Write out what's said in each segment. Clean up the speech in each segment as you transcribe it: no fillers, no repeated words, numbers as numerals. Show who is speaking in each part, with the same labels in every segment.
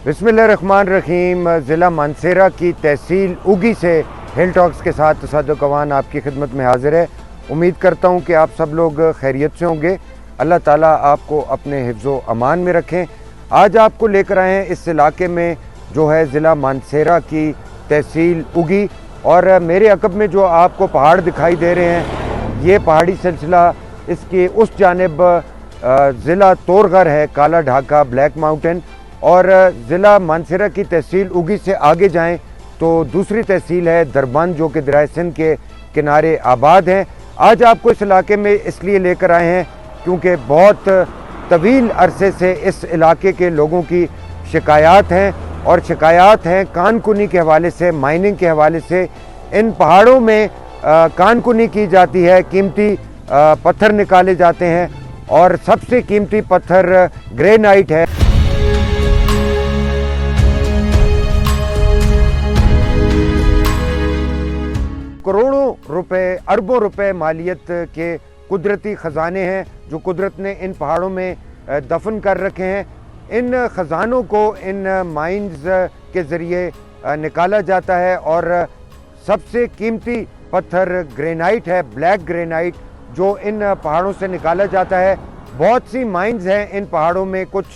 Speaker 1: बिस्मिल्लाहिर्रहमानिर्रहीम। ज़िला मानसेरा की तहसील उगी से हिल टॉक्स के साथ तसद्दुक़ अवान आपकी खिदमत में हाज़िर है। उम्मीद करता हूँ कि आप सब लोग खैरियत से होंगे। अल्लाह ताला आपको अपने हिफ्ज़ो अमान में रखें। आज आपको लेकर आए हैं इस इलाके में जो है ज़िला मानसेरा की तहसील उगी, और मेरे अक़ब में जो आपको पहाड़ दिखाई दे रहे हैं ये पहाड़ी सिलसिला इसकी उस जानिब ज़िला तोरगर है, काला ढाका ब्लैक माउंटेन, और ज़िला मानसेरा की तहसील उगी से आगे जाएं तो दूसरी तहसील है दरबंद जो कि दरिया सिंध के किनारे आबाद हैं। आज आपको इस इलाके में इसलिए लेकर आए हैं क्योंकि बहुत तवील अरसे से इस इलाके के लोगों की शिकायत हैं, और शिकायत हैं कानकुनी के हवाले से, माइनिंग के हवाले से। इन पहाड़ों में कानकुनी की जाती है, कीमती पत्थर निकाले जाते हैं, और सबसे कीमती पत्थर ग्रेनाइट है। करोड़ों रुपए, अरबों रुपए मालियत के कुदरती ख़जाने हैं जो कुदरत ने इन पहाड़ों में दफन कर रखे हैं। इन ख़जानों को इन माइंस के ज़रिए निकाला जाता है, और सबसे कीमती पत्थर ग्रेनाइट है, ब्लैक ग्रेनाइट, जो इन पहाड़ों से निकाला जाता है। बहुत सी माइंस हैं इन पहाड़ों में, कुछ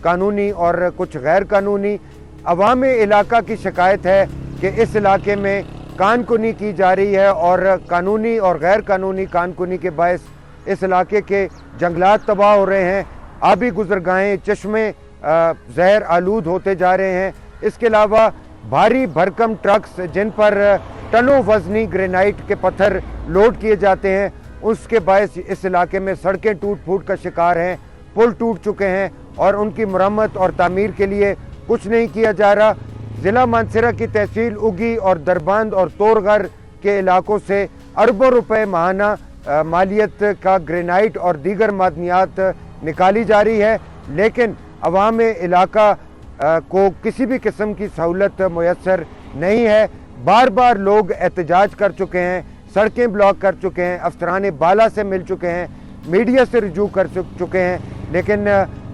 Speaker 1: कानूनी और कुछ गैर कानूनी। अवाम इलाका की शिकायत है कि इस इलाके में कानकुनी की जा रही है, और कानूनी और गैर कानूनी कानकुनी के बायस इस इलाके के जंगलात तबाह हो रहे हैं, आबी गुज़रगाहें, चश्मे जहर आलूद होते जा रहे हैं। इसके अलावा भारी भरकम ट्रक्स जिन पर टनों वज़नी ग्रेनाइट के पत्थर लोड किए जाते हैं, उसके बायस इस इलाके में सड़कें टूट फूट का शिकार हैं, पुल टूट चुके हैं, और उनकी मरम्मत और तामीर के लिए कुछ नहीं किया जा रहा। ज़िला मानसेरा की तहसील उगी और दरबंद और तोरगर के इलाकों से अरबों रुपए माहाना मालियत का ग्रेनाइट और दीगर मादनियात निकाली जा रही है, लेकिन अवाम इलाका को किसी भी किस्म की सहूलत मुयस्सर नहीं है। बार बार लोग एहतजाज कर चुके हैं, सड़कें ब्लॉक कर चुके हैं, अफसरान बाला से मिल चुके हैं, मीडिया से रुजू कर चुके हैं, लेकिन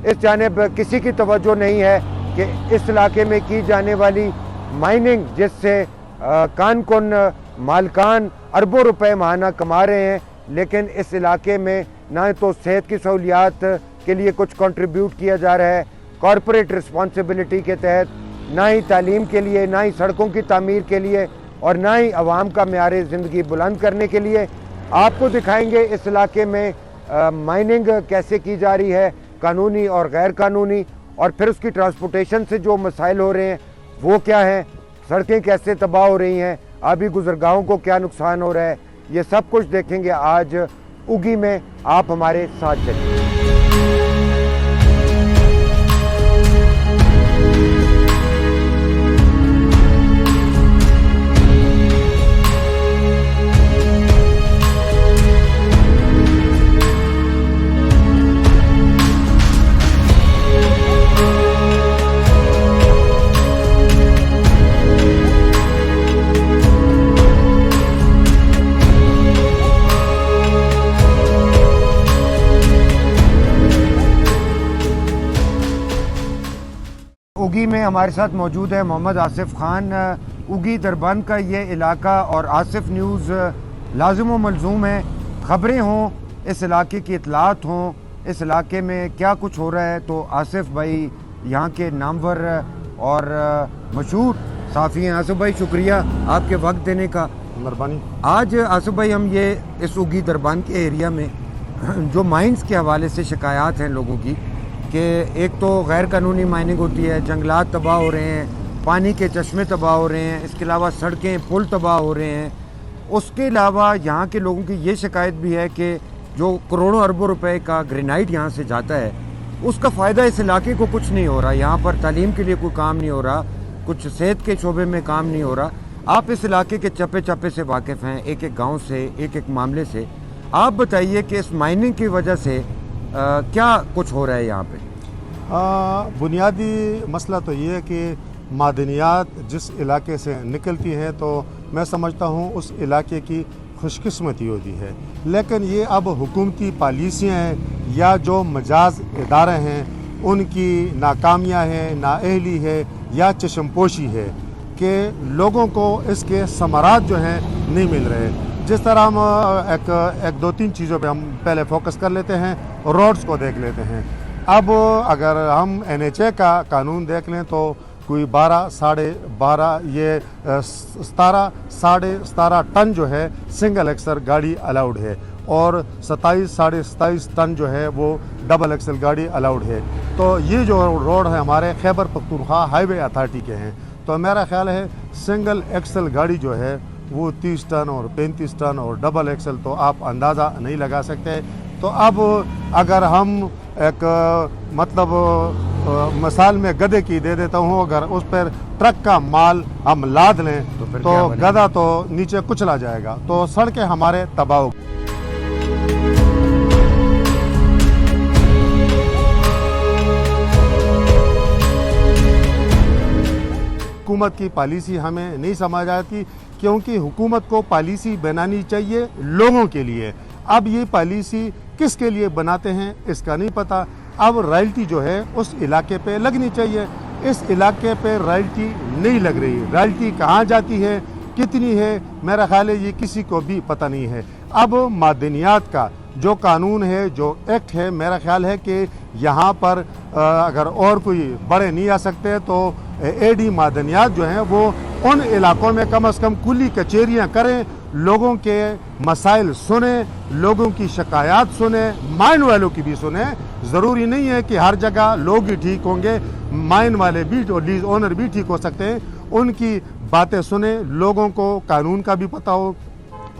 Speaker 1: इस जानिब किसी की तवज्जो नहीं है कि इस इलाके में की जाने वाली माइनिंग जिससे कानकुन मालकान अरबों रुपए माहाना कमा रहे हैं, लेकिन इस इलाके में ना तो सेहत की सहूलियात के लिए कुछ कंट्रीब्यूट किया जा रहा है कॉरपोरेट रिस्पॉन्सिबिलिटी के तहत, ना ही तालीम के लिए, ना ही सड़कों की तामीर के लिए, और ना ही आवाम का मेयार ज़िंदगी बुलंद करने के लिए। आपको दिखाएंगे इस इलाके में माइनिंग कैसे की जा रही है, कानूनी और गैर कानूनी, और फिर उसकी ट्रांसपोर्टेशन से जो मसाइल हो रहे हैं वो क्या हैं, सड़कें कैसे तबाह हो रही हैं, आबी गुज़रगाहों को क्या नुकसान हो रहा है, ये सब कुछ देखेंगे आज उगी में। आप हमारे साथ चलिए। उगी में हमारे साथ मौजूद है मोहम्मद आसिफ खान। उगी दरबंद का ये इलाका और आसिफ न्यूज़ लाजिम व मलजूम है। ख़बरें हों, इस इलाके की इतलात हों, इस इलाके में क्या कुछ हो रहा है, तो आसिफ भाई यहाँ के नामवर और मशहूर साफ़ी हैं। आसिफ भाई शुक्रिया आपके वक्त देने का,
Speaker 2: मेहरबानी।
Speaker 1: आज आसिफ भाई हम ये इस उगी दरबंद के एरिया में जो माइंस के हवाले से शिकायत हैं लोगों की कि एक तो गैर कानूनी माइनिंग होती है, जंगलात तबाह हो रहे हैं, पानी के चश्मे तबाह हो रहे हैं, इसके अलावा सड़कें पुल तबाह हो रहे हैं। उसके अलावा यहाँ के लोगों की ये शिकायत भी है कि जो करोड़ों अरबों रुपए का ग्रेनाइट यहाँ से जाता है उसका फ़ायदा इस इलाके को कुछ नहीं हो रहा। यहाँ पर तालीम के लिए कोई काम नहीं हो रहा, कुछ सेहत के शोबे में काम नहीं हो रहा। आप इस इलाके के चप्पे चप्पे से वाकिफ़ हैं, एक एक गाँव से, एक एक मामले से। आप बताइए कि इस माइनिंग की वजह से क्या कुछ हो रहा है यहाँ पे?
Speaker 2: बुनियादी मसला तो ये है कि मादनियात जिस इलाके से निकलती हैं तो मैं समझता हूँ उस इलाके की खुशकिस्मती होती है, लेकिन ये अब हुकूमती पॉलिसियाँ हैं या जो मजाज इदारे हैं ان کی ناکامیاں ہیں، نااہلی ہے یا چشمپوشی ہے کہ لوگوں کو اس کے ثمرات جو ہیں نہیں مل رہے۔ جس طرح ہم ایک دو تین چیزوں پہ ہم پہلے فوکس کر لیتے ہیں، روڈز کو دیکھ لیتے ہیں۔ اب اگر ہم NHA کا قانون دیکھ لیں تو کوئی 12.5 یہ 17.5 ٹن جو ہے سنگل ایکسل گاڑی الاؤڈ ہے، اور 27.5 ٹن جو ہے وہ ڈبل ایکسل گاڑی الاؤڈ ہے۔ تو یہ جو روڈ ہے ہمارے خیبر پختونخوا ہائی وے اتھارٹی کے ہیں، تو میرا خیال ہے سنگل ایکسل گاڑی جو ہے وہ 30 ٹن اور 35 ٹن اور ڈبل ایکسل تو آپ اندازہ نہیں لگا سکتے۔ تو اب اگر ہم ایک مطلب مثال میں گدھے کی دے دیتا ہوں، اگر اس پر ٹرک کا مال ہم لاد لیں تو گدھا تو نیچے کچلا جائے گا، تو سڑکیں ہمارے تباہ ہو۔ حکومت کی پالیسی ہمیں نہیں سمجھ آتی، کیونکہ حکومت کو پالیسی بنانی چاہیے لوگوں کے لیے۔ اب یہ پالیسی کس کے لیے بناتے ہیں اس کا نہیں پتہ۔ اب رائلٹی جو ہے اس علاقے پہ لگنی چاہیے، اس علاقے پہ رائلٹی نہیں لگ رہی۔ رائلٹی کہاں جاتی ہے، کتنی ہے، میرا خیال ہے یہ کسی کو بھی پتہ نہیں ہے۔ اب معدنیات کا جو قانون ہے، جو ایکٹ ہے، میرا خیال ہے کہ یہاں پر اگر اور کوئی بڑے نہیں آ سکتے تو AD معدنیات جو ہیں وہ ان علاقوں میں کم از کم کلی کچہریاں کریں، لوگوں کے مسائل سنیں، لوگوں کی شکایات سنیں، مائن والوں کی بھی سنیں۔ ضروری نہیں ہے کہ ہر جگہ لوگ ہی ٹھیک ہوں گے، مائن والے بھی اور لیز اونر بھی ٹھیک ہو سکتے ہیں۔ ان کی باتیں سنیں، لوگوں کو قانون کا بھی پتہ ہو،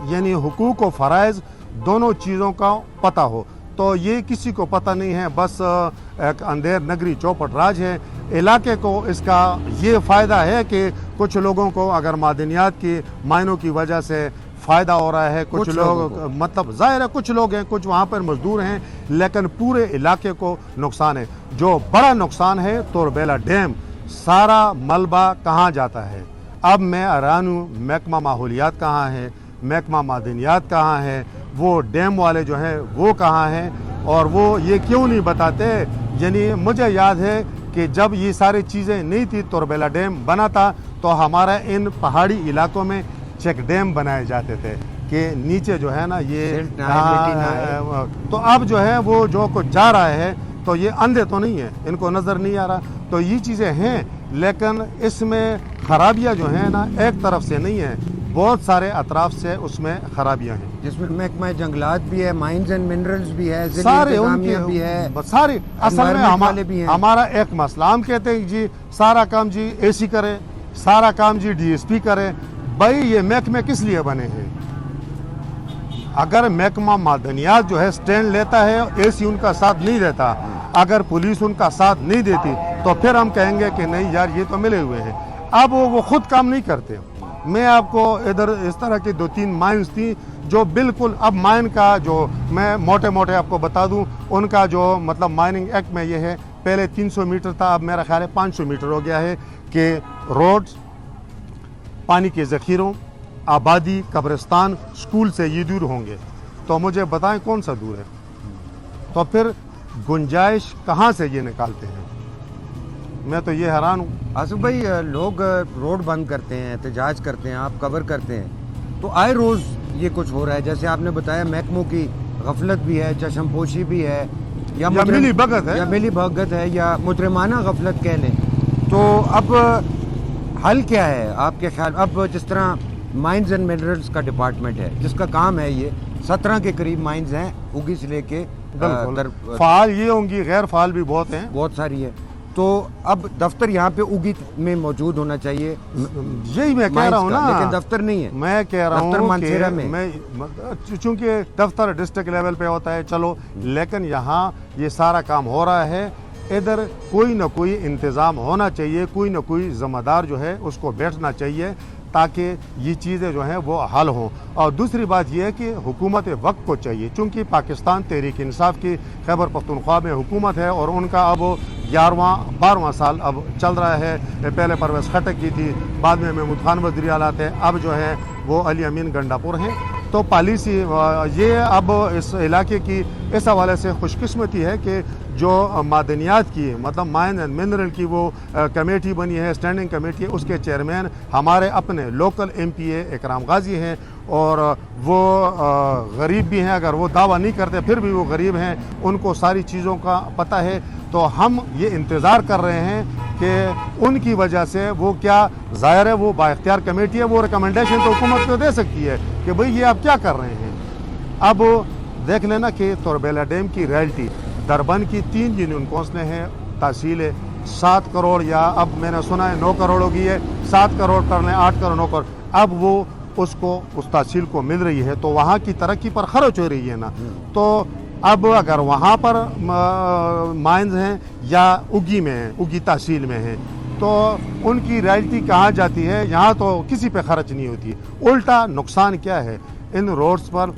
Speaker 2: یعنی حقوق و فرائض دونوں چیزوں کا پتہ ہو۔ تو یہ کسی کو پتہ نہیں ہے، بس ایک اندھیر نگری چوپٹ راج ہے۔ علاقے کو اس کا یہ فائدہ ہے کہ کچھ لوگوں کو اگر معدنیات کی مائنوں کی وجہ سے فائدہ ہو رہا ہے، کچھ لوگ مطلب ظاہر ہے کچھ لوگ ہیں، کچھ وہاں پر مزدور ہیں، لیکن پورے علاقے کو نقصان ہے۔ جو بڑا نقصان ہے توربیلا ڈیم، سارا ملبہ کہاں جاتا ہے؟ اب میں حیران ہوں، محکمہ ماحولیات کہاں ہے، محکمہ معدنیات کہاں ہے، وہ ڈیم والے جو ہیں وہ کہاں ہیں، اور وہ یہ کیوں نہیں بتاتے؟ یعنی مجھے یاد ہے کہ جب یہ ساری چیزیں نہیں تھی، توربیلا ڈیم بنا تھا، تو ہمارا ان پہاڑی علاقوں میں چیک ڈیم بنائے جاتے تھے کہ نیچے جو ہے نا یہ تو اب جو ہے وہ جو کچھ جا رہا ہے، تو یہ اندھے تو نہیں ہیں، ان کو نظر نہیں آ رہا۔ تو یہ چیزیں ہیں، لیکن اس میں خرابیاں جو ہیں نا ایک طرف سے نہیں ہیں، بہت سارے اطراف سے اس میں خرابیاں ہیں،
Speaker 1: جس میں محکمہ جنگلات بھی ہے، مائنز اینڈ منرلز بھی ہے،
Speaker 2: سارے ان کے
Speaker 1: بھی ہے،
Speaker 2: سارے اصل میں ہمارا ایک مسئلہ ہم کہتے ہیں جی سارا کام جی AC کرے، سارا کام جی DSP کرے۔ بھائی یہ محکمے کس لیے بنے ہیں؟ اگر محکمہ معدنیات جو ہے سٹینڈ لیتا ہے، AC ان کا ساتھ نہیں دیتا، اگر پولیس ان کا ساتھ نہیں دیتی، تو پھر ہم کہیں گے کہ نہیں یار یہ تو ملے ہوئے ہیں۔ اب وہ خود کام نہیں کرتے۔ میں آپ کو ادھر اس طرح کی 2-3 مائنز تھیں جو بالکل، اب مائن کا جو میں موٹے موٹے آپ کو بتا دوں، ان کا جو مطلب مائننگ ایکٹ میں یہ ہے، پہلے 300 میٹر تھا، اب میرا خیال ہے 500 میٹر ہو گیا ہے کہ روڈز، پانی کے ذخیروں، آبادی، قبرستان، سکول سے یہ دور ہوں گے۔ تو مجھے بتائیں کون سا دور ہے؟ تو پھر گنجائش کہاں سے یہ نکالتے ہیں؟ میں تو یہ حیران ہوں۔
Speaker 1: آصف بھائی، لوگ روڈ بند کرتے ہیں، احتجاج کرتے ہیں، آپ کور کرتے ہیں، تو آئے روز یہ کچھ ہو رہا ہے، جیسے آپ نے بتایا محکموں کی غفلت بھی ہے، چشم پوشی بھی ہے،
Speaker 2: یا ملی بھگت ہے،
Speaker 1: یا ملی بھگت ہے، یا مجرمانہ غفلت کہہ لیں۔ تو اب حل کیا ہے آپ کے خیال؟ اب جس طرح مائنز اینڈ منرلز کا ڈپارٹمنٹ ہے جس کا کام ہے، یہ 17 کے قریب مائنز ہیں، اگی سے لے کے
Speaker 2: فعال یہ ہوں گی، غیر فعال بھی بہت ہیں،
Speaker 1: بہت ساری ہے۔ تو اب دفتر یہاں پہ اگی میں موجود ہونا چاہیے،
Speaker 2: یہی میں کہہ رہا ہوں نا،
Speaker 1: لیکن دفتر نہیں ہے۔
Speaker 2: میں کہہ رہا
Speaker 1: دفتر
Speaker 2: ہوں
Speaker 1: مانسہرہ
Speaker 2: کہ میں چونکہ دفتر ڈسٹرکٹ لیول پہ ہوتا ہے، چلو، لیکن یہاں یہ سارا کام ہو رہا ہے، ادھر کوئی نہ کوئی انتظام ہونا چاہیے، کوئی نہ کوئی ذمہ دار جو ہے اس کو بیٹھنا چاہیے تاکہ یہ چیزیں جو ہیں وہ حل ہوں۔ اور دوسری بات یہ ہے کہ حکومت وقت کو چاہیے، چونکہ پاکستان تحریک انصاف کی خیبر پختونخوا میں حکومت ہے، اور ان کا اب 11واں 12واں سال اب چل رہا ہے۔ پہلے پرویز خٹک کی تھی، بعد میں محمود خان وزیر اعلیٰ تھے، اب جو ہے وہ علی امین گنڈا پور ہیں۔ तो पॉलिसी ये अब इस इलाके की इस हवाले से खुशकिस्मती है कि जो मादनियात की मतलब माइन एंड मिनरल की वो कमेटी बनी है, स्टैंडिंग कमेटी है, उसके चेयरमैन हमारे अपने लोकल MPA इकराम गाजी हैं और वो गरीब भी हैं, अगर वो दावा नहीं करते फिर भी वो गरीब हैं, उनको सारी चीज़ों का पता है। तो हम ये इंतज़ार कर रहे हैं कि उनकी वजह से वो क्या ज़ाहिर है वो बाइख्तियार कमेटी है, वो रिकमेंडेशन तो हुकूमत को दे सकती है कि भाई ये आप क्या कर रहे हैं। अब देख लेना कि तोरबेला डैम की रॉयल्टी दरबन की 3 यूनियन कौंसलें हैं, तहसील है 7 करोड़ या अब मैंने सुना है 9 करोड़ हो गई है, 7 करोड़ कर लें 8 करोड़ 9 करोड़, अब वो उसको उस तहसील को मिल रही है तो वहाँ की तरक्की पर खर्च हो रही है ना। तो अब अगर वहाँ पर माइंस हैं या उगी में हैं, उगी तहसील में हैं, तो उनकी रॉयल्टी कहाँ जाती है, यहाँ तो किसी पे खर्च नहीं होती। उल्टा नुकसान क्या है इन रोड्स पर,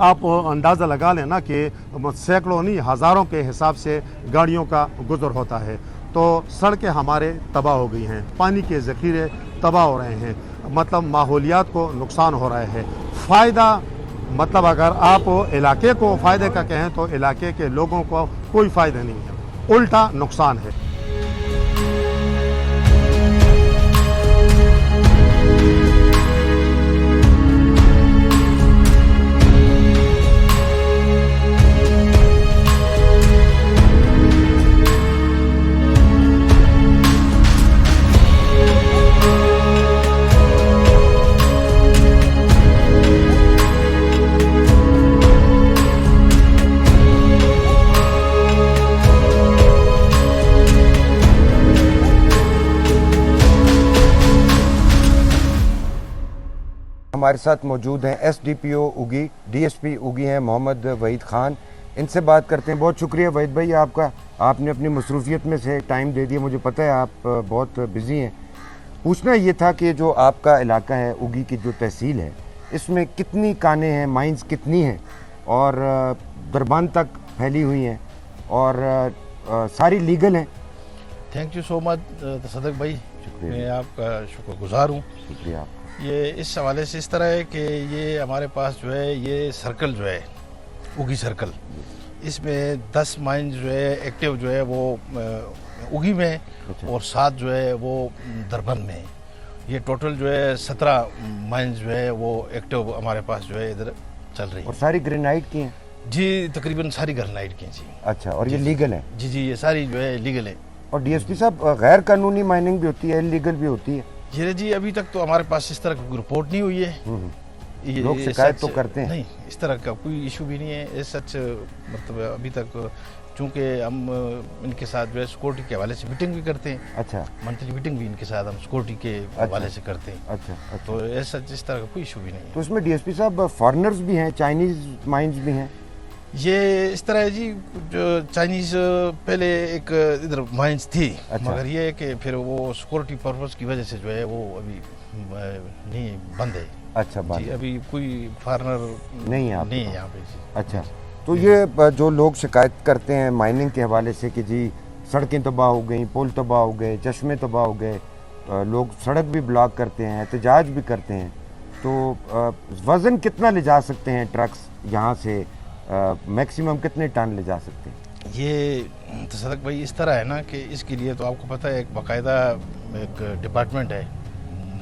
Speaker 2: आप अंदाज़ा लगा लेना कि सैकड़ों नहीं हज़ारों के हिसाब से गाड़ियों का गुजर होता है। तो सड़कें हमारे तबाह हो गई हैं, पानी के ज़ख़ीरे तबाह हो रहे हैं, मतलब माहौलियात को नुकसान हो रहा है। फ़ायदा मतलब अगर आप इलाके को फ़ायदे का कहें तो इलाके के लोगों को कोई फ़ायदा नहीं है, उल्टा नुकसान है।
Speaker 1: हमारे साथ मौजूद हैं SDPO उगी, DSP उगी हैं मोहम्मद वहीद ख़ान। इनसे बात करते हैं। बहुत शुक्रिया वहीद भाई आपका, आपने अपनी मसरूफियत में से टाइम दे दिया। मुझे पता है आप बहुत बिज़ी हैं। पूछना ये था कि जो आपका इलाका है उगी की जो तहसील है, इसमें कितनी कानें हैं, माइंस कितनी हैं और दरबान तक फैली हुई हैं और सारी लीगल हैं?
Speaker 3: थैंक यू सो मच सदक भाई, मैं आपका शुक्रगुजार हूँ।
Speaker 1: शुक्रिया।
Speaker 3: ये इस हवाले से इस तरह है कि ये हमारे पास जो है ये सर्कल जो है उगी सर्कल, इसमें 10 माइन जो है एक्टिव जो है वो उगी में है और 7 जो है वो दरबन में है। ये टोटल जो है 17 माइन जो है वो एक्टिव हमारे पास जो है इधर चल रही है।
Speaker 1: और सारी ग्रेनाइट की हैं?
Speaker 3: जी तकरीबन सारी ग्रेनाइट की जी।
Speaker 1: अच्छा, और ये लीगल है?
Speaker 3: जी जी, ये सारी जो है लीगल है।
Speaker 1: और DSP साहब गैर कानूनी माइनिंग भी होती है, इलीगल भी होती है?
Speaker 3: जी अभी तक तो हमारे पास इस तरह की रिपोर्ट नहीं हुई है। ये
Speaker 1: लोग शिकायत तो करते हैं?
Speaker 3: नहीं, इस तरह का कोई इशू भी नहीं है। सच मतलब अभी तक चूँकि हम इनके साथ जो है सिक्योरिटी के हवाले से मीटिंग भी करते हैं।
Speaker 1: अच्छा,
Speaker 3: मंथली मीटिंग भी इनके साथ हम सिक्योरिटी के हवाले से करते हैं।
Speaker 1: अच्छा।
Speaker 3: तो ऐसा इस तरह का कोई इशू भी नहीं है।
Speaker 1: तो इसमें DSP साहब फॉरेनर्स भी हैं, चाइनीज माइंस भी हैं?
Speaker 3: ये इस तरह है जी, जो चाइनीज पहले एक इधर माइंस थी।
Speaker 1: अच्छा।
Speaker 3: मगर ये है कि फिर वो सिक्योरिटी पर्पस की वजह से जो है वो अभी नहीं बंद है।
Speaker 1: अच्छा, बात
Speaker 3: जी, अभी कोई फॉरेनर
Speaker 1: नहीं है
Speaker 3: नहीं है यहाँ पे जी।
Speaker 1: अच्छा, तो ये जो लोग शिकायत करते हैं माइनिंग के हवाले से कि जी सड़कें तबाह हो गई, पुल तबाह हो गए, चश्मे तबाह हो गए, लोग सड़क भी ब्लॉक करते हैं, एहतजाज भी करते हैं, तो वज़न कितना ले जा सकते हैं ट्रक्स यहाँ से, मैक्सिमम कितने टन ले जा सकते हैं?
Speaker 3: ये तो सदक भाई इस तरह है ना कि इसके लिए तो आपको पता है एक बाकायदा एक डिपार्टमेंट है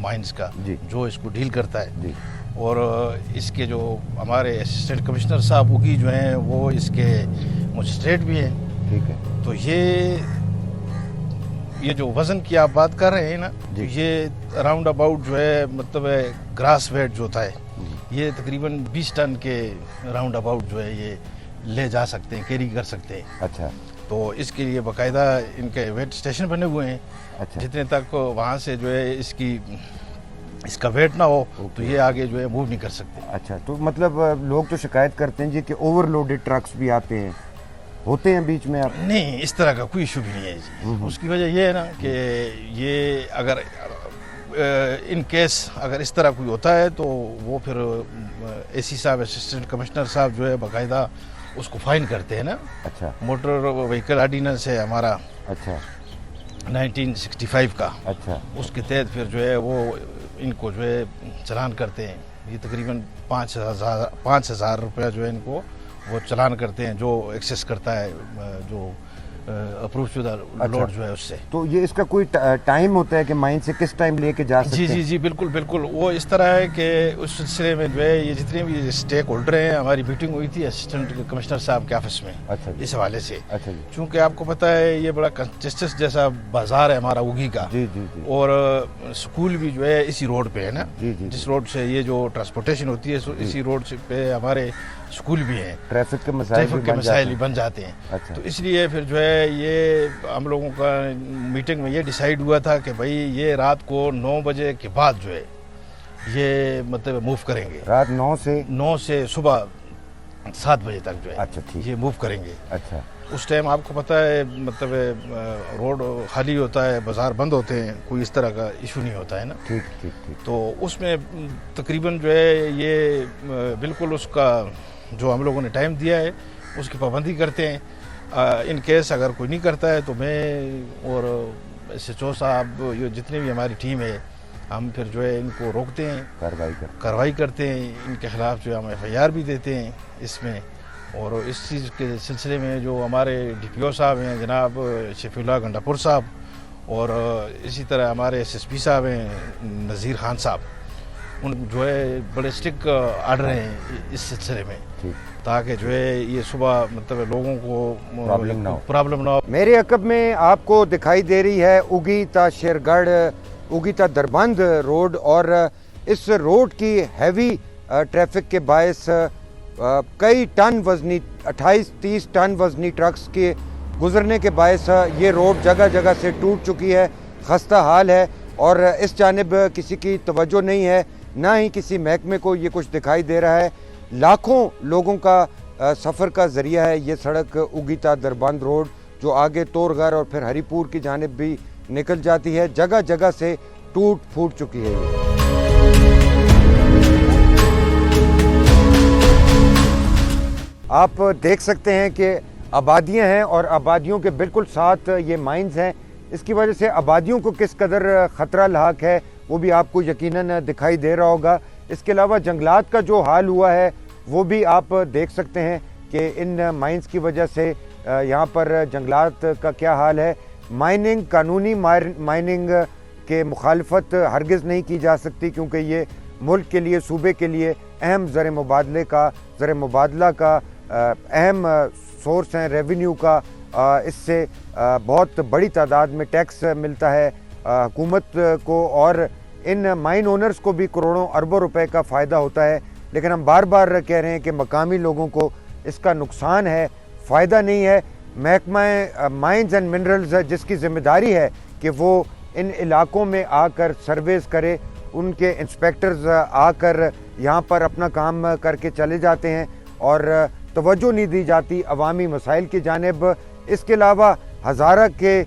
Speaker 3: माइंस का जो इसको डील करता है
Speaker 1: जी।
Speaker 3: और इसके जो हमारे असिस्टेंट कमिश्नर साहब उगी जो हैं वो इसके मजिस्ट्रेट भी हैं।
Speaker 1: ठीक है।
Speaker 3: तो ये जो वज़न की आप बात कर रहे हैं ना, तो ये राउंड अबाउट जो है मतलब ग्रास वेट जो होता है ये तकरीबन 20 टन के राउंड अबाउट जो है ये ले जा सकते हैं, कैरी कर सकते हैं।
Speaker 1: अच्छा।
Speaker 3: तो इसके लिए बाकायदा इनके वेट स्टेशन बने हुए हैं।
Speaker 1: अच्छा।
Speaker 3: जितने तक वहाँ से जो है इसका वेट ना हो तो ये आगे जो है मूव नहीं कर सकते।
Speaker 1: अच्छा, तो मतलब लोग तो शिकायत करते हैं जी कि ओवरलोडेड ट्रक्स भी आते हैं, होते हैं बीच में? आप
Speaker 3: नहीं, इस तरह का कोई इशू भी नहीं है जी। उसकी वजह ये है ना कि ये अगर इन केस अगर इस तरह कोई होता है तो वो फिर AC साहब असिस्टेंट कमिश्नर साहब जो है बाकायदा उसको फाइन करते हैं ना।
Speaker 1: अच्छा।
Speaker 3: मोटर व्हीकल ऑर्डिनेंस है हमारा।
Speaker 1: अच्छा।
Speaker 3: 1965 का।
Speaker 1: अच्छा।
Speaker 3: उसके तहत फिर जो है वो इनको जो है चालान करते हैं। ये तकरीबन 5,000 रुपया जो है इनको वो चालान करते हैं, जो एक्सेस करता है जो अप्रूव शुदा लोड जो है उससे।
Speaker 1: तो ये इसका कोई टाइम होता है कि माइन से किस टाइम लेके जा सकते
Speaker 3: जी
Speaker 1: हैं?
Speaker 3: जी जी बिल्कुल बिल्कुल, वो इस तरह है कि उस सिलसिले में जो है ये जितने भी स्टेक होल्डर हैं, हमारी मीटिंग हुई थी असिस्टेंट कमिश्नर साहब के ऑफिस में।
Speaker 1: अच्छा जी।
Speaker 3: इस हवाले से
Speaker 1: अच्छा जी।
Speaker 3: चूँकि आपको पता है ये बड़ा कंजेस्टेड जैसा बाजार है हमारा उगी का,
Speaker 1: जी जी जी।
Speaker 3: और स्कूल भी जो है इसी रोड पे है ना,
Speaker 1: जी जी।
Speaker 3: जिस रोड से ये जो ट्रांसपोर्टेशन होती है इसी रोड से पे हमारे स्कूल भी हैं,
Speaker 1: ट्रैफिक के मसाइल
Speaker 3: भी बन जाते हैं।
Speaker 1: अच्छा।
Speaker 3: तो इसलिए फिर जो है ये हम लोगों का मीटिंग में ये डिसाइड हुआ था कि भाई ये रात को 9 बजे के बाद जो है ये मतलब मूव करेंगे,
Speaker 1: रात 9
Speaker 3: से सुबह 7 बजे तक जो है
Speaker 1: अच्छा ठीक।
Speaker 3: ये मूव करेंगे।
Speaker 1: अच्छा।
Speaker 3: उस टाइम आपको पता है मतलब रोड खाली होता है, बाज़ार बंद होते हैं, कोई इस तरह का इशू नहीं होता है ना।
Speaker 1: ठीक ठीक ठीक।
Speaker 3: तो उसमें तकरीबन जो है ये बिल्कुल उसका जो हम लोगों ने टाइम दिया है उसकी पाबंदी करते हैं। इन केस अगर कोई नहीं करता है तो मैं और SHO साहब, ये जितने भी हमारी टीम है, हम फिर जो है इनको रोकते हैं, कार्रवाई करते हैं, इनके ख़िलाफ़ जो है हम FIR भी देते हैं इसमें। और इस चीज़ के सिलसिले में जो हमारे DPO साहब हैं जनाब शफीउल्लाह गंडापुर साहब, और इसी तरह हमारे SSP साहब हैं नज़ीर खान साहब, उन जो है बड़े स्ट्रिक्ट आर्डर हैं इस सिलसिले में, ताकि जो है ये सुबह मतलब लोगों को प्रॉब्लम ना हो।
Speaker 1: मेरे अकब में आपको दिखाई दे रही है उगी ता शेरगढ़, उगी ता दरबंद रोड, और इस रोड की हैवी ट्रैफिक के बायस कई टन वजनी 28-30 टन वजनी ट्रक्स के गुजरने के बायस ये रोड जगह जगह से टूट चुकी है, खस्ता हाल है, और इस जानिब किसी की तवज्जो नहीं है, ना ही किसी महकमे को ये कुछ दिखाई दे रहा है। लाखों लोगों का सफ़र का ज़रिया है ये सड़क उगी ता दरबंद रोड, जो आगे तोरगर और फिर हरीपुर की जानिब भी निकल जाती है, जगह जगह से टूट फूट चुकी है ये। आप देख सकते हैं कि आबादियां हैं और आबादियों के बिल्कुल साथ ये माइंस हैं। इसकी वजह से आबादियों को किस कदर ख़तरा लाक है वो भी आपको यकीनन दिखाई दे रहा होगा। इसके अलावा जंगलात का जो हाल हुआ है वो भी आप देख सकते हैं कि इन माइंस की वजह से यहाँ पर जंगलात का क्या हाल है। माइनिंग, कानूनी माइनिंग के मुखालफत हरगिज़ नहीं की जा सकती, क्योंकि ये मुल्क के लिए, सूबे के लिए अहम ज़र मुबादला का अहम सोर्स हैं रेवेन्यू का। इससे बहुत बड़ी तादाद में टैक्स मिलता है हुकूमत को, और इन माइन ओनर्स को भी करोड़ों अरबों रुपए का फ़ायदा होता है। लेकिन हम बार बार कह रहे हैं कि मकामी लोगों को इसका नुकसान है, फ़ायदा नहीं है। महकमा माइंस एंड मिनरल्स जिसकी ज़िम्मेदारी है कि वो इन इलाकों में आकर सर्वेस करे, उनके इंस्पेक्टर्स आकर यहाँ पर अपना काम करके चले जाते हैं और तवज्जो नहीं दी जाती अवामी मसाइल की जानिब। इसके अलावा हज़ारा के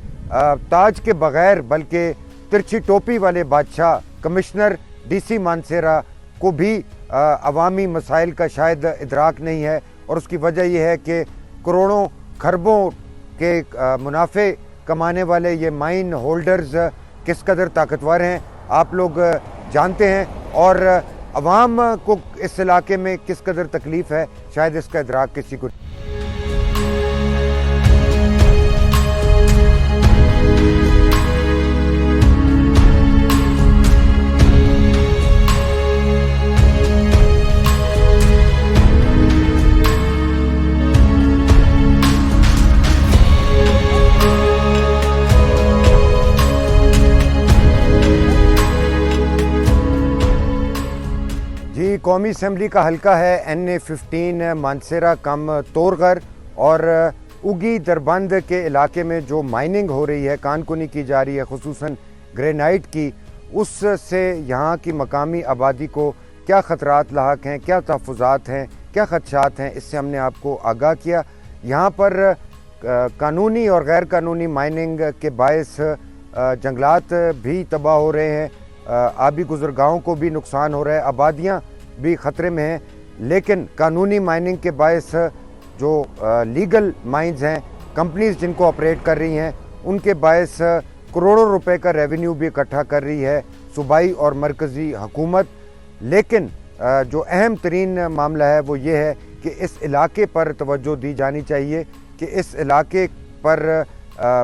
Speaker 1: ताज के बग़ैर बल्कि तिरछी टोपी वाले बादशाह कमिश्नर DC मानसेरा को भी अवामी मसाइल का शायद इदराक नहीं है, और उसकी वजह यह है कि करोड़ों खरबों के मुनाफे कमाने वाले ये माइन होल्डर्स किस कदर ताकतवर हैं आप लोग जानते हैं, और अवाम को इस इलाके में किस कदर तकलीफ़ है शायद इसका इदराक किसी को। जी, कौमी असम्बली का हल्का है NA-15 मानसेरा कम तोरगर, और उगी दरबंद के इलाके में जो माइनिंग हो रही है, कानकुनी की जा रही है, खुसूसन ग्रेनाइट की, उससे यहाँ की मकामी आबादी को क्या ख़तरात लाहक हैं, क्या तहफ़्फ़ुज़ात हैं, क्या ख़दशात हैं, इससे हमने आपको आगाह किया। यहाँ पर कानूनी और गैर कानूनी माइनिंग के बायस जंगलात भी तबाह हो रहे हैं, आबी गुज़रगाहों को भी नुकसान हो रहा है, आबादियाँ भी ख़तरे में हैं। लेकिन कानूनी माइनिंग के बायस जो लीगल माइंस हैं, कंपनीज़ जिनको ऑपरेट कर रही हैं, उनके बायस करोड़ों रुपए का रेवेन्यू भी इकट्ठा कर रही है सूबाई और मरकज़ी हुकूमत। लेकिन जो अहम तरीन मामला है वो ये है कि इस इलाके पर तवज्जो दी जानी चाहिए कि इस इलाके पर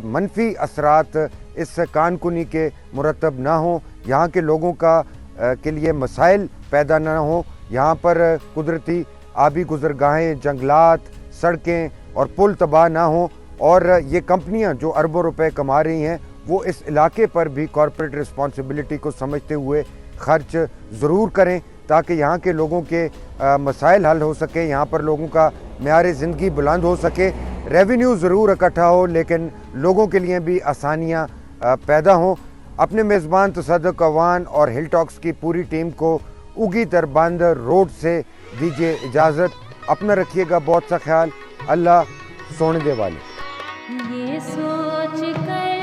Speaker 1: मनफी असरात इस कानकुनी के मुरतब ना हो, यहाँ के लोगों का के लिए मसाइल पैदा ना हो। यहाँ पर कुदरती आबी गुज़रगाहें, जंगलात, सड़कें और पुल तबाह ना हो, और ये कंपनियाँ जो अरबों रुपए कमा रही हैं वो इस इलाके पर भी कॉर्पोरेट रिस्पॉन्सिबिलिटी को समझते हुए खर्च ज़रूर करें ताकि यहाँ के लोगों के मसाइल हल हो सके, यहाँ पर लोगों का मेयार ज़िंदगी बुलंद हो सके। रेवेन्यू ज़रूर इकट्ठा हो लेकिन लोगों के लिए भी आसानियाँ पैदा हों। अपने मेज़बान तसद्दुक़ अवान और हिल टॉक्स की पूरी टीम को उगी तरबंद रोड से दीजिए इजाज़त। अपना रखिएगा बहुत सा ख्याल। अल्लाह सोने दे वाले।
Speaker 4: ये सोच कर